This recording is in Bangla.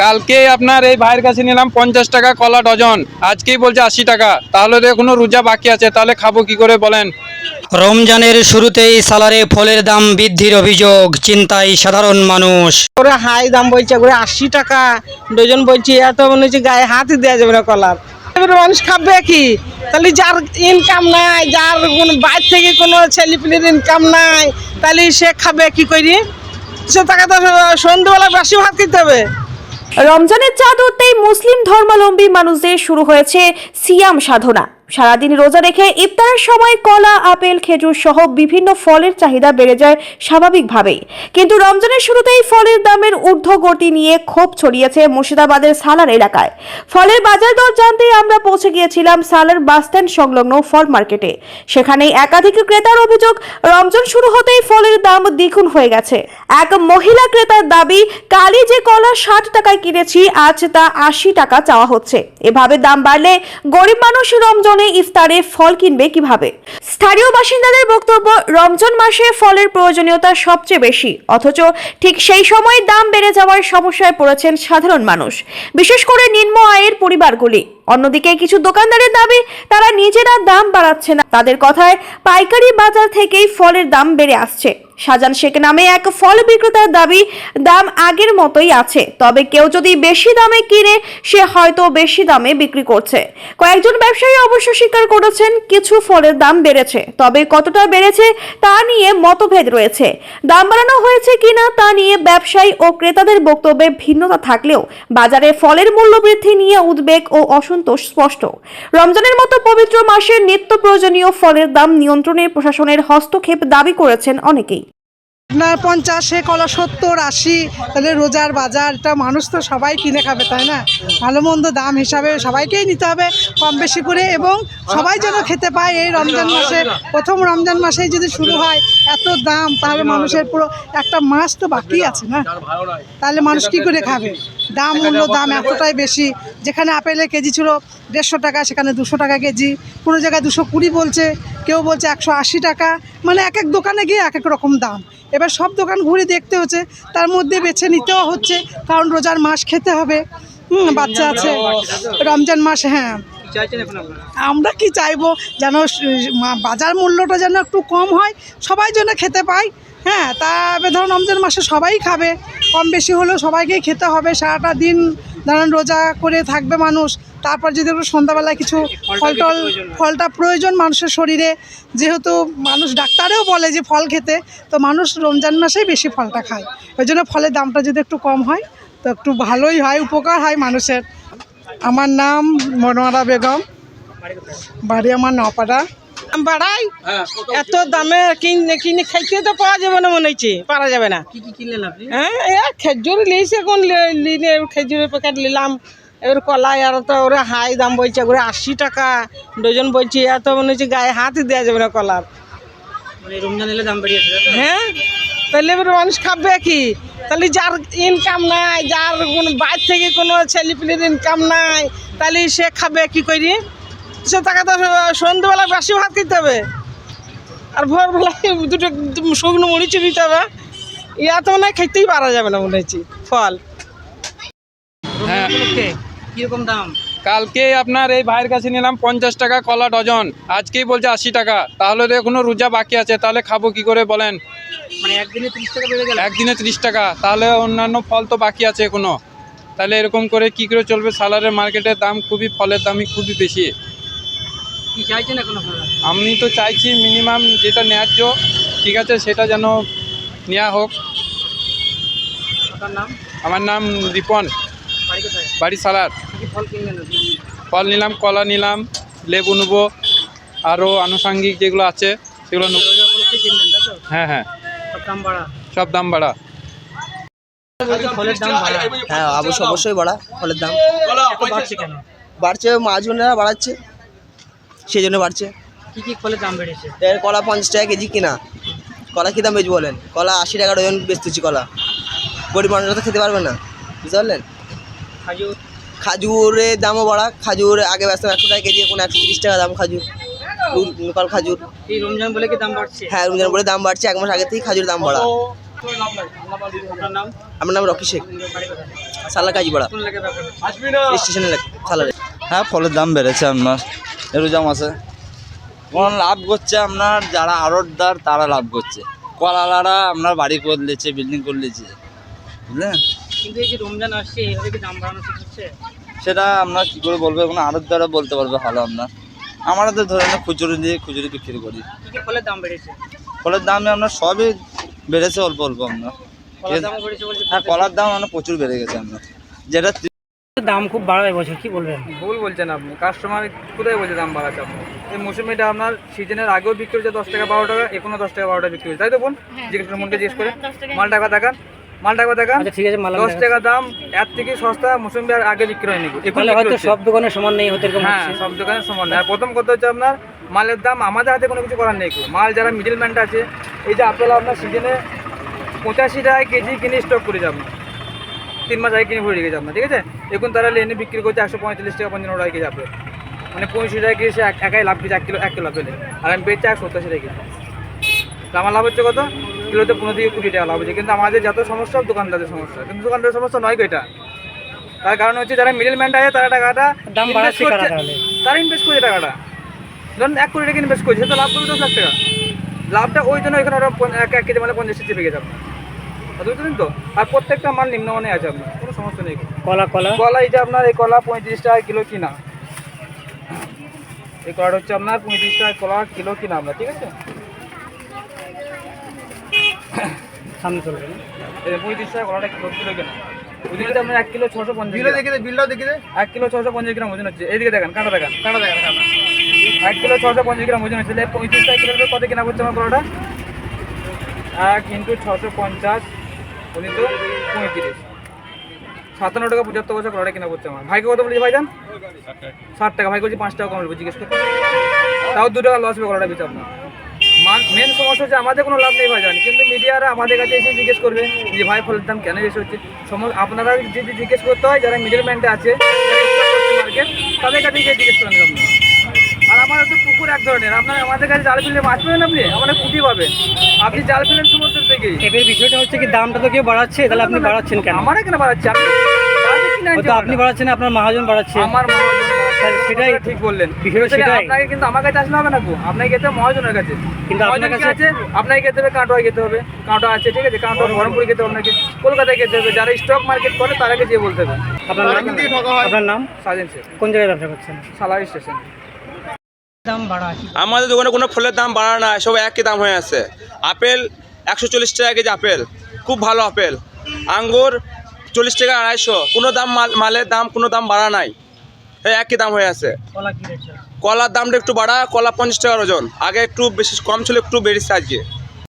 কালকে আপনার এই ভাইয়ের কাছে নিলাম 50 টাকা কলা ডজন, আজকেই বলছে 80 টাকা। তাহলে তো এখনো রোজা বাকি আছে, তাহলে খাবো কি করে বলেন? রমজানের শুরুতেই সালারে ফলের দাম বৃদ্ধির অভিযোগ, চিন্তায় সাধারণ মানুষ। ওরা হাই দাম বলছে, ওরা 80 টাকা ডজন বলছে। এত মনে হচ্ছে গায়ে হাতই দেওয়া যাবে না কলার। এবার মানুষ খাবে কি? তাহলে যার ইনকাম নাই, যার কোনো বাইরে থেকে কোনো ছেলেপিলের ইনকাম নাই, তাহলে সে খাবে কি করি? সে টাকা তো সন্ধ্যেবেলা বেশি ভাত খেতে হবে। রমজানের চাঁদ উঠতেই মুসলিম ধর্মাবলম্বী মানুষদের শুরু হয়েছে সিয়াম সাধনা। সারাদিন রোজা রেখে ইফতারের সময় কলা, আপেল, খেজুর সহ বিভিন্ন ফলের চাহিদা বেড়ে যায় স্বাভাবিকভাবেই। কিন্তু রমজানের শুরুতেই ফলের দামের ঊর্ধ্বগতি নিয়ে ক্ষোভ ছড়িয়েছে মুর্শিদাবাদের সালার এলাকায়। ফলের বাজার দর জানতে আমরা পৌঁছে গিয়েছিলাম সালার বাসস্ট্যান্ড সংলগ্ন ফল মার্কেটে। সেখানে একাধিক ক্রেতার অভিযোগ, রমজান শুরু হতেই ফলের দাম দ্বিগুণ হয়ে গেছে। এক মহিলা ক্রেতার দাবি, কালি যে কলা 60 টাকায় কিনেছি, আজ তা 80 টাকা চাওয়া হচ্ছে। এভাবে দাম বাড়লে গরিব মানুষ রমজানে ইফতারে ফল কিনবে কিভাবে? স্থানীয় বাসিন্দাদের বক্তব্য, রমজান মাসে ফলের প্রয়োজনীয়তা সবচেয়ে বেশি, অথচ ঠিক সেই সময় দাম বেড়ে যাওয়ার সমস্যায় পড়েছেন সাধারণ মানুষ, বিশেষ করে নিম্ন আয়ের পরিবারগুলি। অন্যদিকে কিছু দোকানদারের দাবি, তারা নিজেরা দাম বাড়াচ্ছে না। তাদের কথায় পাইকারি বাজার থেকেই ফলের দাম বেড়ে আসছে। শাহজাহান শেখ নামে এক ফল বিক্রেতার দাবি, দাম আগের মতোই আছে, তবে কেউ যদি বেশি দামে কিনে সে হয়তো বেশি দামে বিক্রি করছে। কয়েকজন ব্যবসায়ী অবশ্য স্বীকার করেছেন কিছু ফলের দাম বেড়েছে, তবে কতটা বেড়েছে তা নিয়ে মতভেদ রয়েছে। দাম বাড়ানো হয়েছে কিনা তা নিয়ে ব্যবসায়ী ও ক্রেতাদের বক্তব্যে ভিন্নতা থাকলেও বাজারে ফলের মূল্য বৃদ্ধি নিয়ে উদ্বেগ ও অসন্তোষ স্পষ্ট। রমজানের মতো পবিত্র মাসে নিত্য প্রয়োজনীয় ফলের দাম নিয়ন্ত্রণে প্রশাসনের হস্তক্ষেপ দাবি করেছেন অনেকেই। আপনার 50, সে কলা 70, 80, তাহলে রোজার বাজারটা মানুষ তো সবাই কিনে খাবে, তাই না? ভালো মন্দ দাম হিসাবে সবাইকেই নিতে হবে কম বেশি করে, এবং সবাই যেন খেতে পায়। এই রমজান মাসে, প্রথম রমজান মাসেই যদি শুরু হয় এত দাম, তাহলে মানুষের পুরো একটা মাস তো বাকি আছে না, তাহলে মানুষ কি করে খাবে? দাম, মূল্য দাম এতটাই বেশি। যেখানে আপেলের কেজি ছিল 150 টাকা, সেখানে 200 টাকা কেজি, কোনো জায়গায় 220 বলছে, কেউ বলছে 180 টাকা। মানে এক এক দোকানে গিয়ে এক এক রকম দাম। এবার সব দোকান ঘুরে দেখতে হচ্ছে, তার মধ্যে বেছে নিতেও হচ্ছে, কারণ রোজার মাস খেতে হবে। বাচ্চা আছে, রমজান মাস। হ্যাঁ, আমরা কি চাইবো, যেন বাজার মূল্যটা যেন একটু কম হয়, সবাই যেন খেতে পায়। হ্যাঁ, তা ধরুন রমজান মাসে সবাই খাবে, কম বেশি হলেও সবাইকেই খেতে হবে। সারাটা দিন ধরুন রোজা করে থাকবে মানুষ, তারপর যদি একটু সন্ধ্যাবেলায় কিছু ফলটা প্রয়োজন মানুষের শরীরে, যেহেতু মানুষ ডাক্তারেও বলে যে ফল খেতে, তো মানুষ রমজান মাসেই বেশি ফলটা খায়। ওই জন্য ফলের দামটা যদি একটু কম হয় তো একটু ভালোই হয়, উপকার হয় মানুষের। আমার নাম মনোয়ারা বেগম, বাড়ি আমার নপাড়া। বাড়াই এত দামে কিনে খাইতে তো পাওয়া যাবে না, মনে হচ্ছে পারা যাবে না। কি কি কিনলেন আপনি? হ্যাঁ, খেজুর লিয়েছে, কোন খেজুরের প্যাকেট নিলাম। এবার কলাই আর তো ওরা হাই দাম বলছে, ওরা 80 টাকা ডজন বলছে। এত মনে হচ্ছে গায়ে হাতই দেওয়া যাবে না কলার। মানে রমজান এলে দাম বেড়েছে। হ্যাঁ, তাহলে এবার মানুষ খাবে কি? তাহলে যার ইনকাম নাই, যার কোনো বাইরে থেকে কোনো ছেলেপিলের ইনকাম নাই, তাহলে সে খাবে কি করি? সে টাকা তো সন্ধ্যেবেলা বেশি ভাত খেতে হবে, আর ভোরবেলায় দুটো শুকনো মরিচ দিতে হবে। ইয়া তো মনে হয় খেতেই পারা যাবে না মনে হচ্ছে ফল। হ্যাঁ, কিরকম দাম? কালকে আপনার এই ভাইয়ের কাছে নিলাম 50 টাকা কলা ডজন, আজকেই বলছে 80 টাকা। তাহলে তো এখনো রোজা বাকি আছে, তাহলে খাবো কি করে বলেন? মানে একদিনে 30 টাকা বেড়ে গেল। একদিনে 30 টাকা, তাহলে অন্যান্য ফল তো বাকি আছে এখনো। তাহলে এরকম করে কি করে চলবে? সালারের মার্কেটের দাম খুবই, ফলের দামই খুবই বেশি। কি চাইছেন এখন আপনারা? আমি তো চাইছি মিনিমাম যেটা ন্যায্য, ঠিক আছে, সেটা যেন নেওয়া হোক। আপনার নাম? আমার নাম রিপন, বাড়ি কোথায়? বাড়ি সালার। কি ফল কিনলেন আপনি? ফল নিলাম, কলা নিলাম, লেবু নেবো, আরও আনুষঙ্গিক যেগুলো আছে সেগুলো নেবো। রোজা উপলক্ষে কিনলেন, তাই তো? হ্যাঁ হ্যাঁ, সব দাম বাড়া। সব দাম বাড়া। ফলের দাম বাড়া। হ্যাঁ, অবশ্যই বাড়া ফলের দাম। এত বাড়ছে কেন? বাড়ছে, মাছগুলোরা বাড়াচ্ছে, সেই জন্য বাড়ছে। কি কি ফলের দাম বেড়েছে? এর কলা 50 টাকা কেজি কিনা। কলা কী দাম বেচবো বলেন? কলা 80 টাকা ডজন বেচতেছি কলা। গরিব মানুষরা তো খেতে পারবে না, বুঝতে পারলেন? খাজুর? খাজুরের দামও বাড়া। খাজুর আগে বেচতাম 100 টাকা কেজি, এখন 130 টাকা দাম খাজুর, লোকাল খাজুর। এই রমজান বলে কি দাম বাড়ছে? হ্যাঁ, রমজান বলে দাম বাড়ছে, 1 মাস আগে থেকেই খাজুরের দাম বাড়া। আমার নাম রকি শেখ, সালা কাজীপাড়া স্টেশনের সালারে। হ্যাঁ, ফলের দাম বেড়েছে আপনার, এরকম আছে। কোন লাভ করছে আপনার যারা আড়তদার তারা লাভ করছে, কলালারা আপনার বাড়ি করে নিচ্ছে, বিল্ডিং করে নিচ্ছে, বুঝলেন। কিন্তু এই যে রমজান আসছে এইভাবে কি দাম বাড়ানো ঠিক হচ্ছে? সেটা আপনার কী করে বলবে, কোনো আড়তদাররা বলতে পারবে ভালো। আপনার আমরা তো ধরে না খুচরো দিয়ে খুচরো বিক্রি করি। কি কি ফলের দাম বেড়েছে? ফলের দামে আপনার সবই বেড়েছে অল্প অল্প আপনার। কলার দামও বেড়েছে বলছে। হ্যাঁ, কলার দাম আপনার প্রচুর বেড়ে গেছে আপনার, যেটা দাম খুব বাড়াবে বছর, কি বলবেন? ভুল বলছেন আপনি, কাস্টমার কোথায় বলছে দাম বাড়াচ্ছে আপনার? এই মৌসুমিটা আপনার সিজনের আগেও বিক্রি হচ্ছে 10 টাকা 12 টাকা, এখনো 10 টাকা 12 টাকা বিক্রি হচ্ছে, তাই তো বোন? জিজ্ঞেস করে মনকে জিজ্ঞেস করে মাল টাকা দেখান, মাল টাকা দেখান। আচ্ছা ঠিক আছে, মাল 10 টাকা দাম, এর থেকে সস্তা মৌসুমি আর আগে বিক্রি হয়নি। এখন তাহলে বিক্রি হয়তো হচ্ছে। সব দোকানে সমান নেই হতে এরকম হ্যাঁ, হচ্ছে। সব দোকানের সমান না। আর প্রথম কথা হচ্ছে আপনার মালের দাম আমাদের হাতে কোনো কিছু করার নেই। মাল যারা মিডলম্যানটা আছে, এই যে আপেল আপনার সিজনে 85 টাকায় কেজি কিনে স্টক করে যাবেন, 3 মাস আগে কিনে ভরে রেখেছে আপনার, ঠিক আছে। এখন তারা লেনে বিক্রি করছে 145 টাকা 55 টাকা কেজি আপেল, মানে 65 টাকা কেজি সে একাই লাভ দিচ্ছে 1 কিলো আপেলে, আর আমি বেচছি 187 টাকা কেজি। তো আমার লাভ হচ্ছে কত? কিলোতে 15 থেকে 20 টাকা লাভ হচ্ছে। কিন্তু আমাদের যত সমস্যা দোকানদারের সমস্যা, কিন্তু দোকানদারের সমস্যা নয় এটা। তার কারণ হচ্ছে যারা মিডলম্যানটা আছে তারা টাকাটা দাম বাড়াচ্ছে কারা তাহলে? তারা ইনভেস্ট করছে টাকাটা, ধরুন 1 কোটি টাকা ইনভেস্ট করছে, সে তো লাভ করবে 10 লাখ টাকা। লাভটা ওই জন্য এখানে ওরা 1 কেজি মানে 50 চেপে গেছে আপনার, বুঝলেন তো। আর প্রত্যেকটা মাল নিম্নমানে আছে আপনার, কোনো সমস্যা নেই। কলা কলা কলা এই যে আপনার এই কলা 35 টাকা কিলো কিনা, এই কলাটা হচ্ছে আপনার 35 টাকা কলা কিলো কিনা আমরা, ঠিক আছে। সামনে চলবে না? এই 35 টাকা কলাটা কিলো কিলো কেনা, ওইদিকে আপনার 1 কিলো 650 বিলও দেখে দে, বিলটাও দেখে দে। 1 কিলো 650 গ্রাম ওজন হচ্ছে, এইদিকে দেখেন কাঁটা দেখেন, কাঁটা দেখেন, কাঁটা 1 কিলো 650 গ্রাম ওজন হচ্ছে। 35 টাকা কিলো কত কেনা পড়ছে আমার কলাটা? 1 × 650 উনি তো 35, 57 টাকা 75 পয়সা কলাটা কেনা পড়ছে আমার। ভাইকে কত বলেছি ভাইজান? 60 টাকা। ভাই বলছি 5 টাকা কম বলবো, জিজ্ঞেস করতে, তাও 2 টাকা লস হবে কলাটা বেচে আপনার। মেন সমস্যা হচ্ছে আমাদের কোনো লাভ নেই ভাইজান, কিন্তু মিডিয়ারা আমাদের কাছে এসে জিজ্ঞেস করবে যে ভাই ফলের দাম কেন বেশি হচ্ছে। আপনারা যদি জিজ্ঞেস করতে হয় যারা মিডলম্যানটা আছে, মার্কেট, তাদের কাছে গিয়ে জিজ্ঞেস করেন আপনি। আর আমার তো পুকুর এক ধরনের, আপনার আমাদের কাছে জাল ফেললে মাছ পাবেন, আপনি আমাদের পুঁটি পাবেন, আপনি জাল ফেলেন সমুদ্র থেকেই। এবার বিষয়টা হচ্ছে কি দামটা তো কেউ বাড়াচ্ছে, তাহলে আপনি বাড়াচ্ছেন কেন? আমার এখানে বাড়াচ্ছে, আপনি বাড়াচ্ছেন না, আপনার মহাজন বাড়াচ্ছে। আমার সেটাই ঠিক বললেন, বিষয়টা সেটাই। আপনাকে কিন্তু আমার কাছে আসলে হবে না গো, আপনাকে যেতে হবে মহাজনের কাছে। কিন্তু আপনার কাছে আছে, আপনাকে যেতে হবে কাঁটোয়ায় যেতে হবে, কাঁটো আছে, ঠিক আছে, কাঁটো বহরমপুরে যেতে হবে, আপনাকে কলকাতায় যেতে হবে। যারা স্টক মার্কেট করে তারাকে যেয়ে বলতে হবে। আপনার নাম? সাজেন শেখ, কোন জায়গায় ব্যবসা করছেন? Salary station. দাম বাড়া আমাদের দোকানে কোনো ফলের দাম বাড়া না, সব একই দাম হয়ে আছে। আপেল 140 টাকা কেজি আপেল, খুব ভালো আপেল। আঙ্গুর 40 টাকা 250, কোনো দাম মালের দাম কোনো দাম বাড়া নাই, একই দাম হয়ে আছে। কলা কি রেট? কলার দামটা একটু বাড়া, কলা 50 টাকার ওজন, আগে একটু বেশি কম ছিল, একটু বেড়েছে আজকে।